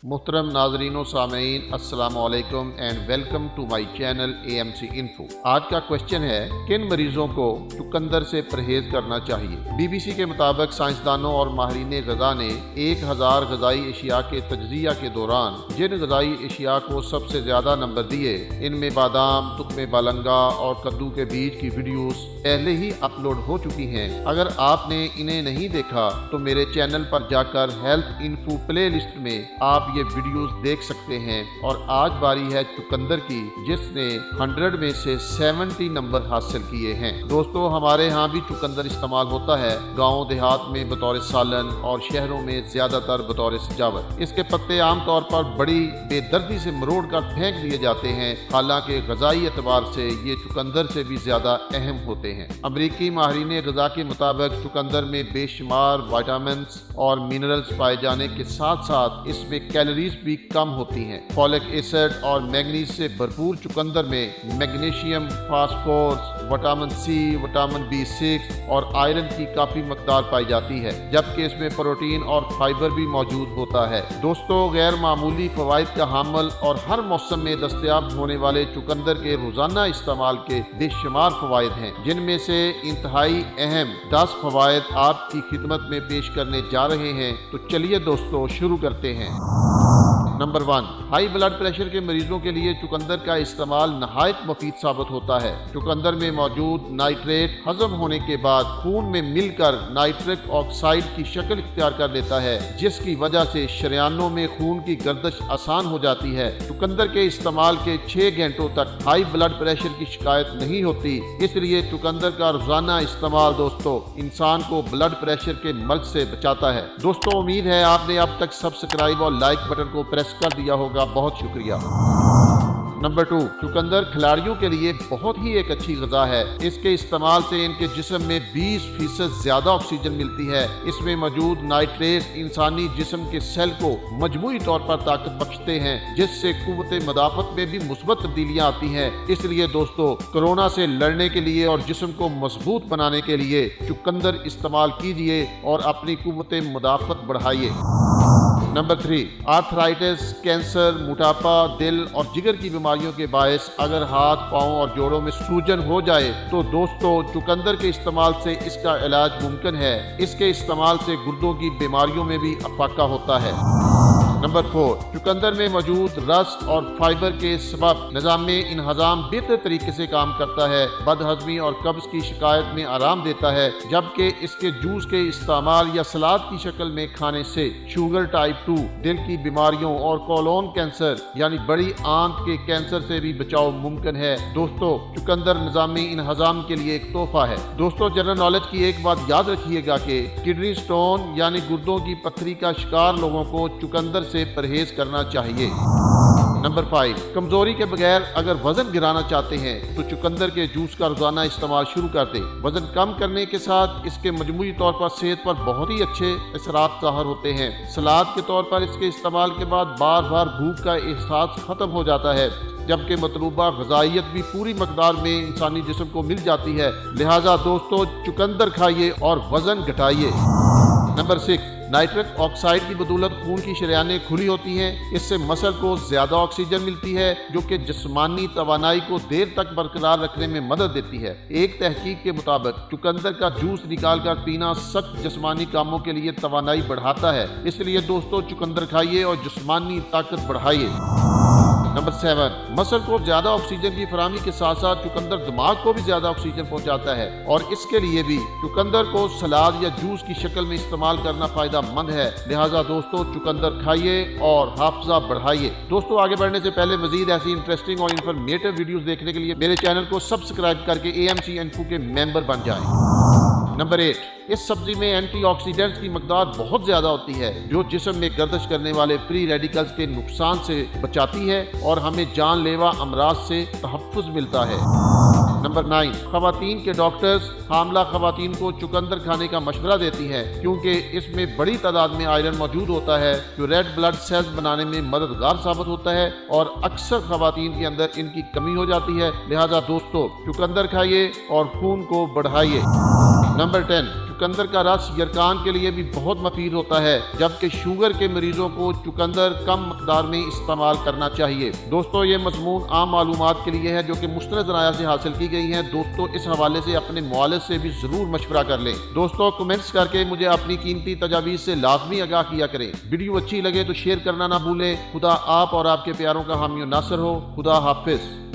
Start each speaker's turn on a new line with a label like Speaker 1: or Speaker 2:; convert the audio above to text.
Speaker 1: मोहतरम नाजरीन व सामीन अस्सलाम वालेकुम and welcome to my channel AMC info. आज का क्वेश्चन है, किन मरीजों को चुकंदर से परहेज करना चाहिए। BBC के मुताबिक साइंसदानों और माहिरीन गज़ा ने 1000 गज़ाई अशिया के तज्ज़िया के दौरान जिन गज़ाई अशिया को सबसे ज़्यादा नंबर दिए, इनमें बादाम, तुख्मे बालंगा और कद्दू के बीज की वीडियोस पहले ही अपलोड हो चुकी हैं। अगर आपने इन्हें नहीं देखा तो मेरे चैनल पर जाकर हेल्थ इन्फो प्ले लिस्ट में आप ये वीडियोस देख सकते हैं। और आज बारी है चुकंदर की, जिसने 100 में से 70 नंबर हासिल किए हैं। दोस्तों, हमारे यहाँ भी चुकंदर इस्तेमाल होता है, गाँव देहात में बतौर सालन और शहरों में ज्यादातर बतौर सजावट। इसके पत्ते आमतौर पर बड़ी बेदर्दी से मरोड़ कर फेंक दिए जाते हैं, हालांकि गजाई एतबार से ये चुकंदर से भी ज्यादा अहम होते हैं। अमरीकी माहिरीन गजा के मुताबिक चुकंदर में बेशुमार विटामिन और मिनरल्स पाए जाने के साथ साथ इसमें कैलोरीज भी कम होती हैं। फॉलिक एसिड और मैग्नीज से भरपूर चुकंदर में magnesium, phosphorus, vitamin C, vitamin B6 और आयरन की काफी मकदार पाई जाती है, जबकि इसमें प्रोटीन और फाइबर भी मौजूद होता है। दोस्तों, गैर मामूली फवाइद का हामिल और हर मौसम में दस्तयाब होने वाले चुकंदर के रोजाना इस्तेमाल के बेशुमार फवाइद हैं, जिनमें से इंतहाई अहम 10 फवाइद आपकी खिदमत में पेश करने जा रहे हैं। तो चलिए दोस्तों, शुरू करते हैं। नंबर 1, हाई ब्लड प्रेशर के मरीजों के लिए चुकंदर का इस्तेमाल नहायत मुफीद साबित होता है। चुकंदर में मौजूद नाइट्रेट हजम होने के बाद खून में मिलकर नाइट्रिक ऑक्साइड की शक्ल इख्तियार कर लेता है, जिसकी वजह से शरियानों में खून की गर्दिश आसान हो जाती है। चुकंदर के इस्तेमाल के 6 घंटों तक हाई ब्लड प्रेशर की शिकायत नहीं होती, इसलिए चुकंदर का रोजाना इस्तेमाल दोस्तों इंसान को ब्लड प्रेशर के मर्ज से बचाता है। दोस्तों, उम्मीद है आपने अब तक सब्सक्राइब और लाइक बटन को प्रेस कर दिया होगा। बहुत शुक्रिया। नंबर 2, चुकंदर खिलाड़ियों के लिए बहुत ही एक अच्छी गज़ा है। इसके इस्तेमाल से इनके जिस्म में 20% ज्यादा ऑक्सीजन मिलती है। इसमें मौजूद नाइट्रेट इंसानी जिस्म के सेल को मजमूई तौर पर ताकत बख्शते हैं, जिससे कुव्वत मदाफत में भी मुस्बत तब्दीलियां आती हैं। इसलिए दोस्तों, कोरोना से लड़ने के लिए और जिस्म को मजबूत बनाने के लिए चुकंदर इस्तेमाल कीजिए और अपनी कुव्वत मदाफत बढ़ाइए। नंबर 3, आर्थराइटिस, कैंसर, मोटापा, दिल और जिगर की बीमारियों के बायस अगर हाथ, पांव और जोड़ों में सूजन हो जाए तो दोस्तों चुकंदर के इस्तेमाल से इसका इलाज मुमकिन है। इसके इस्तेमाल से गुर्दों की बीमारियों में भी अफाका होता है। नंबर 4, चुकंदर में मौजूद रस और फाइबर के सबब निज़ाम में इंहज़ाम बेहतर तरीके से काम करता है, बदहज़मी और कब्ज़ की शिकायत में आराम देता है, जबकि इसके जूस के इस्तेमाल या सलाद की शक्ल में खाने से शुगर टाइप 2, दिल की बीमारियों और कोलोन कैंसर यानी बड़ी आंत के कैंसर से भी बचाव मुमकिन है। दोस्तों, चुकंदर निज़ाम इंहज़ाम के लिए एक तोहफा है। दोस्तों, जनरल नॉलेज की एक बात याद रखिएगा कि किडनी स्टोन यानी गुर्दों की पथरी का शिकार लोगों को चुकंदर से परहेज करना चाहिए। नंबर 5, कमजोरी के बगैर अगर वजन गिराना चाहते हैं तो चुकंदर के जूस का रोजाना इस्तेमाल शुरू कर दें। वजन कम करने के साथ इसके मजमूई तौर पर सेहत पर बहुत ही अच्छे असरात ज़ाहिर होते हैं। सलाद के तौर पर इसके इस्तेमाल के बाद बार बार भूख का एहसास खत्म हो जाता है, जबकि मतलूबा ग़िज़ाइयत भी पूरी मकदार में इंसानी जिस्म को मिल जाती है। लिहाजा दोस्तों, चुकंदर खाइए और वजन घटाइए। नंबर 6, नाइट्रिक ऑक्साइड की बदौलत खून की शरियानें खुली होती हैं। इससे मसल को ज्यादा ऑक्सीजन मिलती है, जो कि जिस्मानी तवानाई को देर तक बरकरार रखने में मदद देती है। एक तहकीक के मुताबिक चुकंदर का जूस निकाल कर पीना सख्त जिस्मानी कामों के लिए तवानाई बढ़ाता है। इसलिए दोस्तों, चुकंदर खाइए और जिस्मानी ताकत बढ़ाइए। नंबर 7, मसल को ज्यादा ऑक्सीजन की फराहमी के साथ साथ चुकंदर दिमाग को भी ज्यादा ऑक्सीजन पहुंचाता है, और इसके लिए भी चुकंदर को सलाद या जूस की शक्ल में इस्तेमाल करना फायदेमंद है। लिहाजा दोस्तों, चुकंदर खाइए और हाफजा बढ़ाइए। दोस्तों, आगे बढ़ने से पहले मजीद ऐसी इंटरेस्टिंग और इन्फॉर्मेटिव वीडियोस देखने के लिए मेरे चैनल को सब्सक्राइब करके AMC इन्फो के मेंबर बन जाएं। नंबर 8, इस सब्जी में एंटीऑक्सीडेंट्स की मकदार बहुत ज्यादा होती है, जो जिस्म में गर्दिश करने वाले फ्री रेडिकल्स के नुकसान से बचाती है और हमें जानलेवा अमराज से तहफ़्फ़ुज़ मिलता है। नंबर 9, खवातीन के डॉक्टर्स हामला खवातीन को चुकंदर खाने का मशवरा देती हैं, क्योंकि इसमें बड़ी तादाद में आयरन मौजूद होता है, जो रेड ब्लड सेल्स बनाने में मददगार साबित होता है, और अक्सर खवातीन के अंदर इनकी कमी हो जाती है। लिहाजा दोस्तों, चुकंदर खाइए और खून को बढ़ाइए। नंबर 10, چقندر کا رس یرکان کے لیے بھی بہت مفید ہوتا ہے، جبکہ شوگر کے مریضوں کو چقندر کم مقدار میں استعمال کرنا چاہیے۔ دوستو یہ مضمون عام معلومات کے لیے ہے جو کہ مستند ذرائع سے حاصل کی گئی ہیں۔ دوستو اس حوالے سے اپنے معالج سے بھی ضرور مشورہ کر لیں۔ دوستو کمنٹس کر کے مجھے اپنی قیمتی تجاویز سے لازمی آگاہ کیا کریں۔ ویڈیو اچھی لگے تو شیئر کرنا نہ بھولیں۔ خدا آپ اور آپ کے پیاروں کا حامی و ناصر ہو۔ خدا حافظ۔